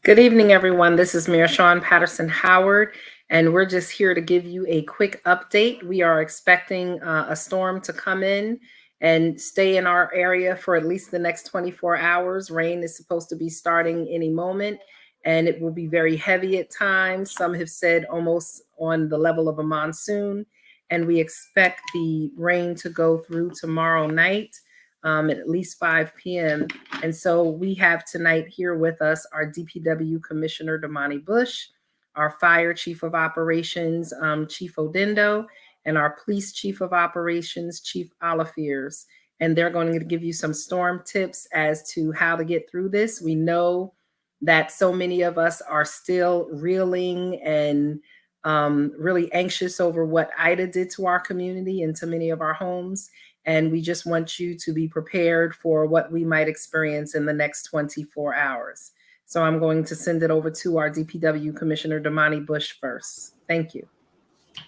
Good evening, everyone. This is Mayor Sean Patterson Howard, and we're just here to give you a quick update. We are expecting a storm to come in and stay in our area for at least the next 24 hours. Rain is supposed to be starting any moment, and it will be very heavy at times. Some have said almost on the level of a monsoon, and we expect the rain to go through tomorrow night at least 5 p.m. And so we have tonight here with us our DPW Commissioner Damani Bush, our Fire Chief of Operations, Chief Odendo, and our Police Chief of Operations, Chief Olifiers. And they're going to give you some storm tips as to how to get through this. We know that so many of us are still reeling and really anxious over what Ida did to our community and to many of our homes. And we just want you to be prepared for what we might experience in the next 24 hours. So I'm going to send it over to our DPW Commissioner Damani Bush first. Thank you.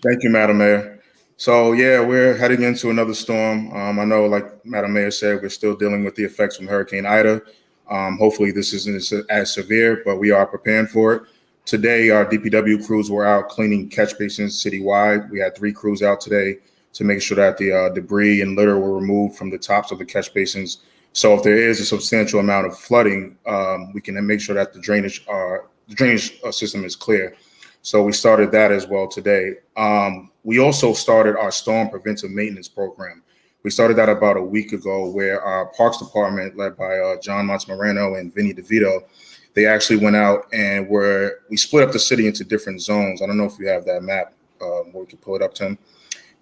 Thank you, Madam Mayor. So yeah, we're heading into another storm. I know, like Madam Mayor said, we're still dealing with the effects from Hurricane Ida. Hopefully this isn't as severe, but we are preparing for it. Today, our DPW crews were out cleaning catch basins citywide. We had 3 crews out today to make sure that the debris and litter were removed from the tops of the catch basins. So if there is a substantial amount of flooding, we can make sure that the drainage system is clear. So we started that as well today. We also started our storm preventive maintenance program. We started that about a week ago, where our Parks Department, led by John Montemoreno and Vinny DeVito, they actually went out and we split up the city into different zones. I don't know if you have that map where we can pull it up, Tim.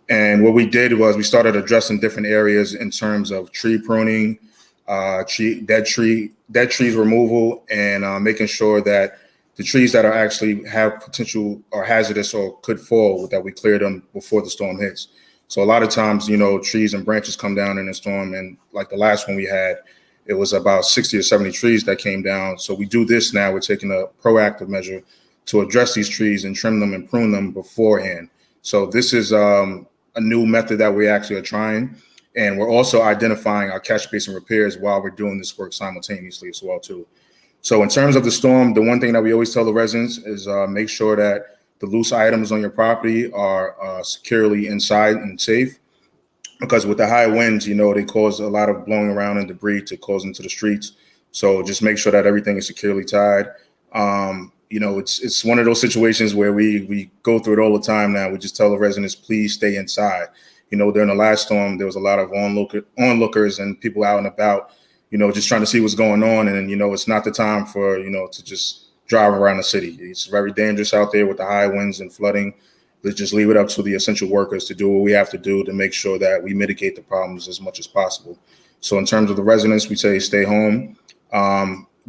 And what we did was we started addressing different areas in terms of tree pruning, dead trees removal, and making sure that the trees that are actually have potential or hazardous or could fall, that we clear them before the storm hits. So a lot of times, trees and branches come down in a storm, and like the last one we had, it was about 60 or 70 trees that came down. So we do this now. We're taking a proactive measure to address these trees and trim them and prune them beforehand. So this is a new method that we actually are trying. And we're also identifying our catch basin repairs while we're doing this work simultaneously as well, too. So in terms of the storm, the one thing that we always tell the residents is make sure that the loose items on your property are securely inside and safe, because with the high winds, they cause a lot of blowing around and debris to cause into the streets. So just make sure that everything is securely tied. It's one of those situations where we go through it all the time now. We just tell the residents, please stay inside. During the last storm, there was a lot of onlookers and people out and about, just trying to see what's going on. And, it's not the time for, to just drive around the city. It's very dangerous out there with the high winds and flooding. Let's just leave it up to the essential workers to do what we have to do to make sure that we mitigate the problems as much as possible. So in terms of the residents, we say stay home.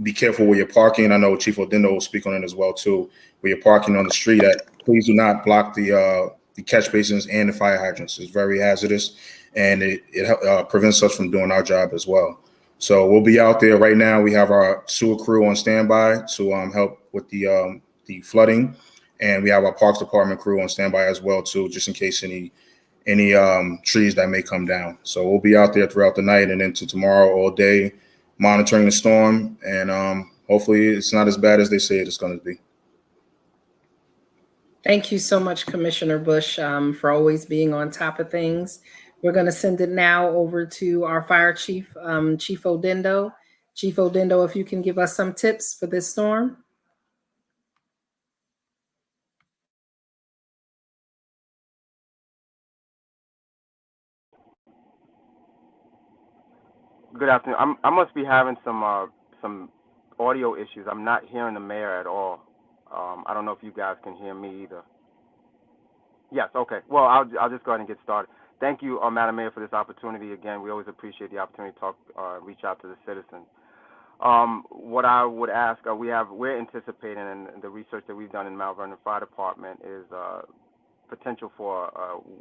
Be careful where you're parking. I know Chief Odendo will speak on it as well, too. Where you're parking on the street, please do not block the catch basins and the fire hydrants. It's very hazardous, and it prevents us from doing our job as well. So we'll be out there right now. We have our sewer crew on standby to help with the flooding, and we have our Parks Department crew on standby as well, too, just in case any trees that may come down. So we'll be out there throughout the night and into tomorrow all day, monitoring the storm, and hopefully it's not as bad as they say it's going to be. Thank you so much, Commissioner Bush, for always being on top of things. We're going to send it now over to our Fire Chief, Chief Odendo. Chief Odendo, if you can give us some tips for this storm. Good afternoon. I must be having some audio issues. I'm not hearing the mayor at all. I don't know if you guys can hear me either. Yes. Okay. Well, I'll just go ahead and get started. Thank you, Madam Mayor, for this opportunity. Again, we always appreciate the opportunity to talk, reach out to the citizens. What I would ask, we're anticipating, and the research that we've done in Mount Vernon Fire Department is potential for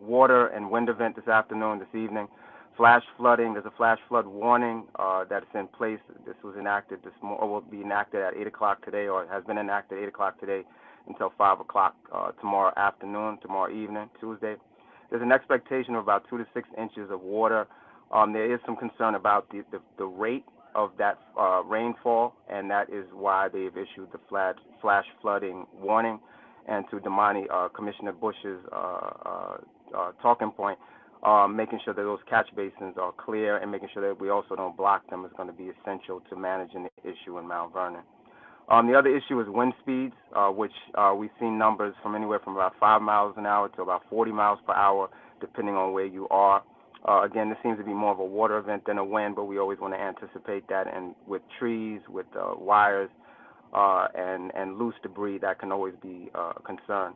water and wind event this afternoon, this evening. Flash flooding. There's a flash flood warning that's in place. This was enacted or will be enacted at 8 o'clock today, or has been enacted at 8 o'clock today until 5 o'clock tomorrow afternoon, tomorrow evening, Tuesday. There's an expectation of about 2 to 6 inches of water. There is some concern about the rate of that rainfall, and that is why they've issued the flash flooding warning. And to Damani, Commissioner Bush's talking point, making sure that those catch basins are clear and making sure that we also don't block them is going to be essential to managing the issue in Mount Vernon. The other issue is wind speeds, which we've seen numbers from anywhere from about 5 miles an hour to about 40 miles per hour, depending on where you are. Again, this seems to be more of a water event than a wind, but we always want to anticipate that. And with trees, with wires, and loose debris, that can always be a concern.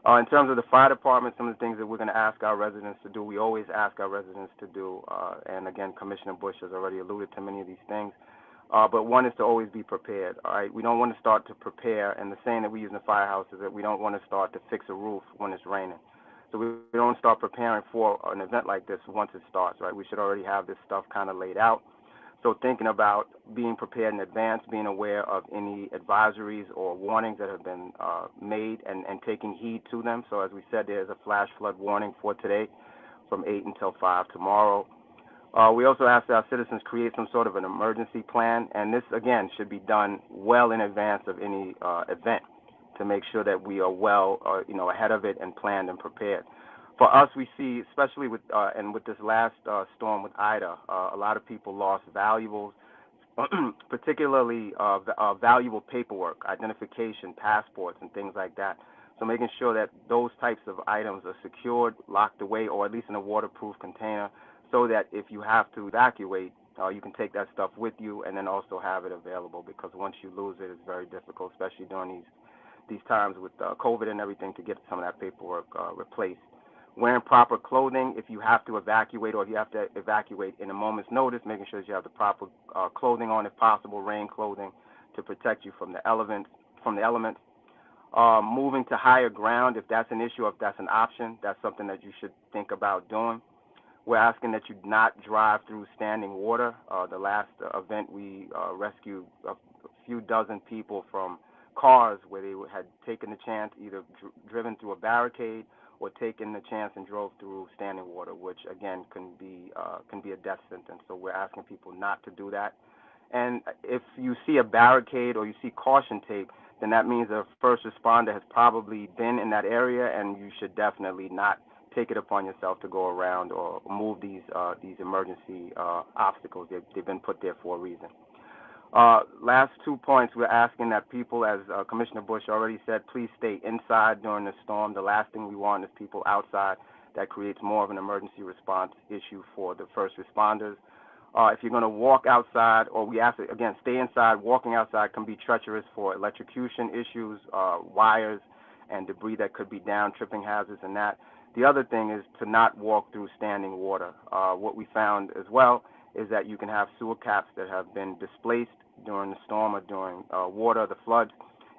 In terms of the fire department, some of the things that we're going to ask our residents to do, we always ask our residents to do, and again, Commissioner Bush has already alluded to many of these things. But one is to always be prepared. All right, we don't want to start to prepare, and the saying that we use in the firehouse is that we don't want to start to fix a roof when it's raining. So we don't start preparing for an event like this once it starts. Right, we should already have this stuff kind of laid out. So thinking about being prepared in advance, being aware of any advisories or warnings that have been made, and taking heed to them. So as we said, there's a flash flood warning for today from 8 until 5 tomorrow. We also ask that our citizens create some sort of an emergency plan, and this, again, should be done well in advance of any event to make sure that we are well, ahead of it and planned and prepared. For us, we see, especially with this last storm with Ida, a lot of people lost valuables, particularly valuable paperwork, identification, passports, and things like that. So making sure that those types of items are secured, locked away, or at least in a waterproof container, so that if you have to evacuate, you can take that stuff with you and then also have it available, because once you lose it, it's very difficult, especially during these times with COVID and everything, to get some of that paperwork replaced. Wearing proper clothing if you have to evacuate, or if you have to evacuate in a moment's notice, making sure that you have the proper clothing on, if possible, rain clothing, to protect you from the elements. Moving to higher ground, if that's an issue, if that's an option, that's something that you should think about doing. We're asking that you not drive through standing water. The last event, we rescued a few dozen people from cars where they had taken the chance, either driven through a barricade or taken the chance and drove through standing water, which again can be a death sentence. So we're asking people not to do that. And if you see a barricade or you see caution tape, then that means a first responder has probably been in that area, and you should definitely not take it upon yourself to go around or move these emergency obstacles. They've been put there for a reason. Last 2 points, we're asking that people, as Commissioner Bush already said, please stay inside during the storm. The last thing we want is people outside. That creates more of an emergency response issue for the first responders. If you're going to walk outside, or we ask, again, stay inside. Walking outside can be treacherous for electrocution issues, wires, and debris that could be down, tripping hazards and that. The other thing is to not walk through standing water. What we found as well is that you can have sewer caps that have been displaced during the storm or during the floods,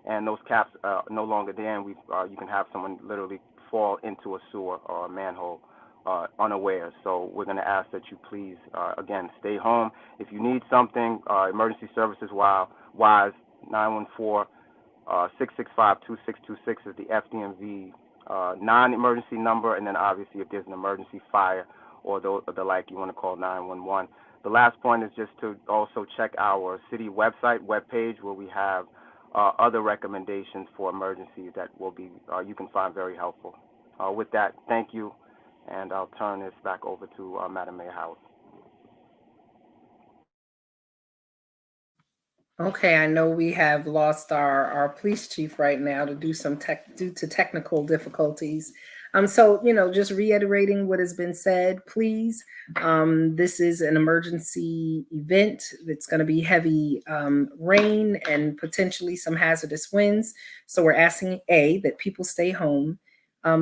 and those caps are no longer there, and you can have someone literally fall into a sewer or a manhole unaware. So we're going to ask that you please, again, stay home. If you need something, emergency services WISE 914-665-2626 is the FDMV non-emergency number, and then obviously if there's an emergency fire or the like, you want to call 911. The last point is just to also check our city webpage, where we have other recommendations for emergencies that will be you can find very helpful. With that, thank you, and I'll turn this back over to Madam Mayor Howard. Okay, I know we have lost our police chief right now due to technical difficulties. So, just reiterating what has been said, please. This is an emergency event. It's going to be heavy rain and potentially some hazardous winds. So we're asking, A, that people stay home.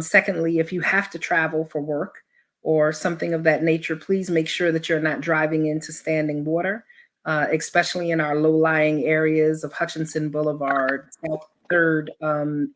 Secondly, if you have to travel for work or something of that nature, please make sure that you're not driving into standing water. Especially in our low-lying areas of Hutchinson Boulevard, South 3rd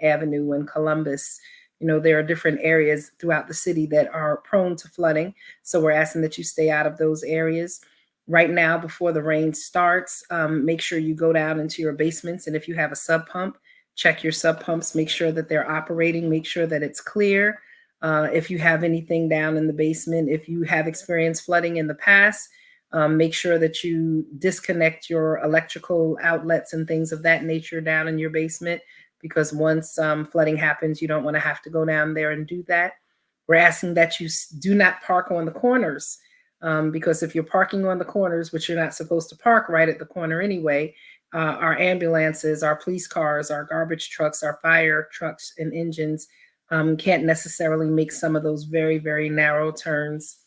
Avenue, and Columbus. There are different areas throughout the city that are prone to flooding. So we're asking that you stay out of those areas. Right now, before the rain starts, make sure you go down into your basements. And if you have a sub pump, check your sub pumps, make sure that they're operating, make sure that it's clear. If you have anything down in the basement, if you have experienced flooding in the past, Make sure that you disconnect your electrical outlets and things of that nature down in your basement, because once flooding happens, you don't want to have to go down there and do that. We're asking that you do not park on the corners, because if you're parking on the corners, which you're not supposed to park right at the corner anyway, our ambulances, our police cars, our garbage trucks, our fire trucks and engines can't necessarily make some of those very, very narrow turns.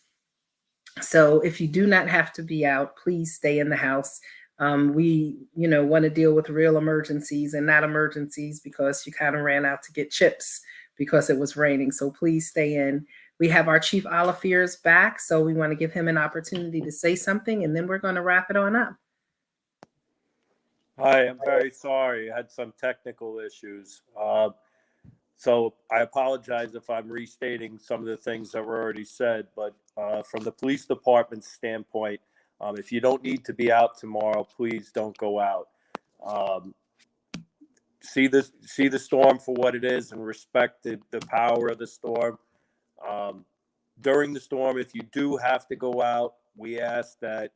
So if you do not have to be out, please stay in the house. We, want to deal with real emergencies and not emergencies because you kind of ran out to get chips because it was raining. So please stay in. We have our Chief Oliviers back, so we want to give him an opportunity to say something, and then we're going to wrap it on up. Hi, I'm very sorry. I had some technical issues. So I apologize if I'm restating some of the things that were already said, but from the police department's standpoint, if you don't need to be out tomorrow, please don't go out. See the storm for what it is and respect the power of the storm. During the storm, if you do have to go out, we ask that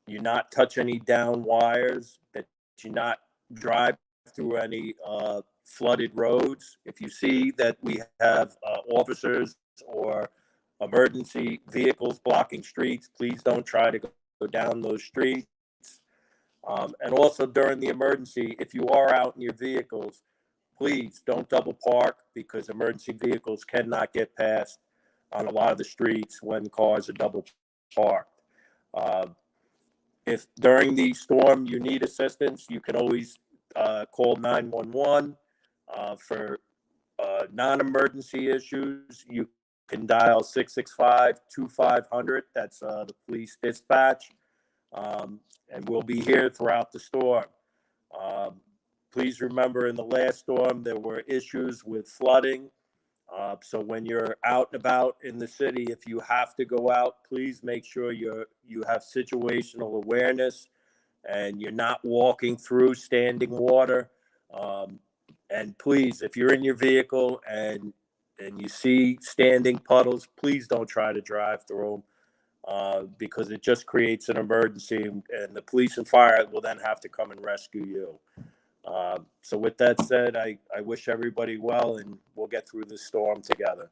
you not touch any down wires, that you not drive through any flooded roads. If you see that we have officers or emergency vehicles blocking streets, please don't try to go down those streets. And also during the emergency, if you are out in your vehicles, please don't double park, because emergency vehicles cannot get past on a lot of the streets when cars are double parked. If during the storm you need assistance, you can always call 911. For non-emergency issues, you can dial 665-2500. That's the police dispatch. And we'll be here throughout the storm. Please remember, in the last storm, there were issues with flooding. So when you're out and about in the city, if you have to go out, please make sure you have situational awareness and you're not walking through standing water. And please, if you're in your vehicle and you see standing puddles, please don't try to drive through them, because it just creates an emergency, and the police and fire will then have to come and rescue you. So with that said, I wish everybody well, and we'll get through this storm together.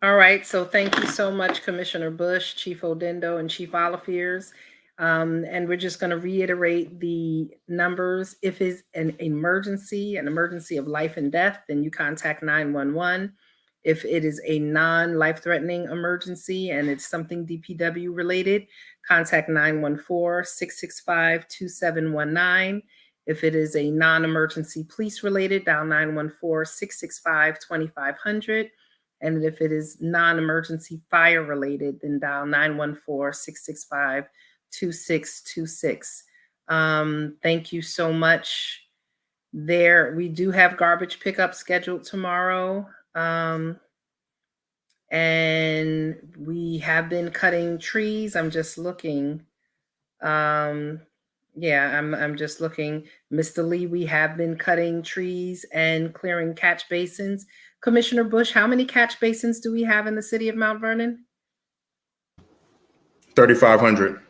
All right, so thank you so much, Commissioner Bush, Chief Odendo, and Chief Oliviers. And we're just going to reiterate the numbers. If it's an emergency of life and death, then you contact 911. If it is a non-life-threatening emergency and it's something DPW related, contact 914-665-2719. If it is a non-emergency police related, dial 914-665-2500. And if it is non-emergency fire related, then dial 914-665-2626. Thank you so much. We do have garbage pickup scheduled tomorrow. And we have been cutting trees. I'm just looking. I'm just looking. Mr. Lee, we have been cutting trees and clearing catch basins. Commissioner Bush, how many catch basins do we have in the city of Mount Vernon? 3,500.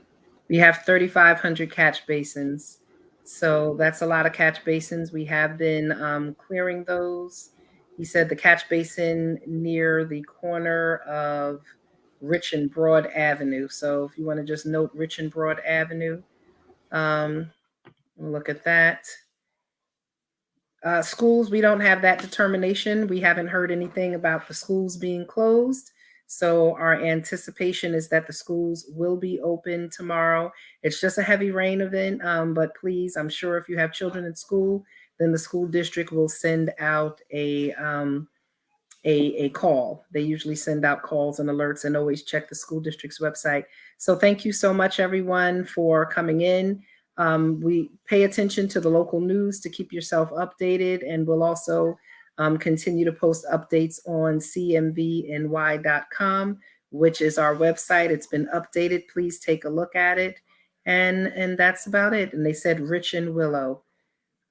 We have 3,500 catch basins. So that's a lot of catch basins. We have been clearing those. He said the catch basin near the corner of Rich and Broad Avenue. So if you want to just note Rich and Broad Avenue, look at that. Schools, we don't have that determination. We haven't heard anything about the schools being closed. So our anticipation is that the schools will be open tomorrow. It's just a heavy rain event, but please, I'm sure if you have children in school, then the school district will send out a call. They usually send out calls and alerts, and always check the school district's website. So thank you so much, everyone, for coming in. We pay attention to the local news to keep yourself updated, and we'll also continue to post updates on cmvny.com, which is our website. It's been updated. Please take a look at it. And that's about it. And they said Rich and Willow.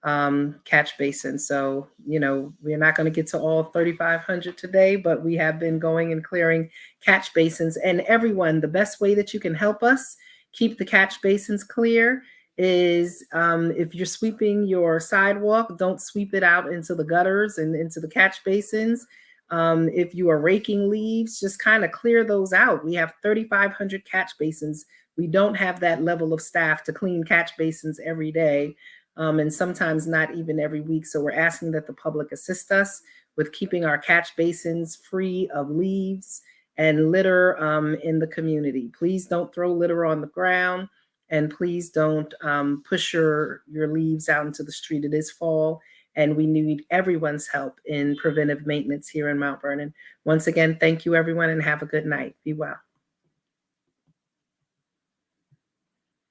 catch basins. So, we're not going to get to all 3,500 today, but we have been going and clearing catch basins. And everyone, the best way that you can help us keep the catch basins clear is if you're sweeping your sidewalk, don't sweep it out into the gutters and into the catch basins. If you are raking leaves, just kind of clear those out. We have 3,500 catch basins. We don't have that level of staff to clean catch basins every day, and sometimes not even every week. So we're asking that the public assist us with keeping our catch basins free of leaves and litter in the community. Please don't throw litter on the ground, and please don't push your leaves out into the street. It is fall, and we need everyone's help in preventive maintenance here in Mount Vernon. Once again, thank you, everyone, and have a good night. Be well.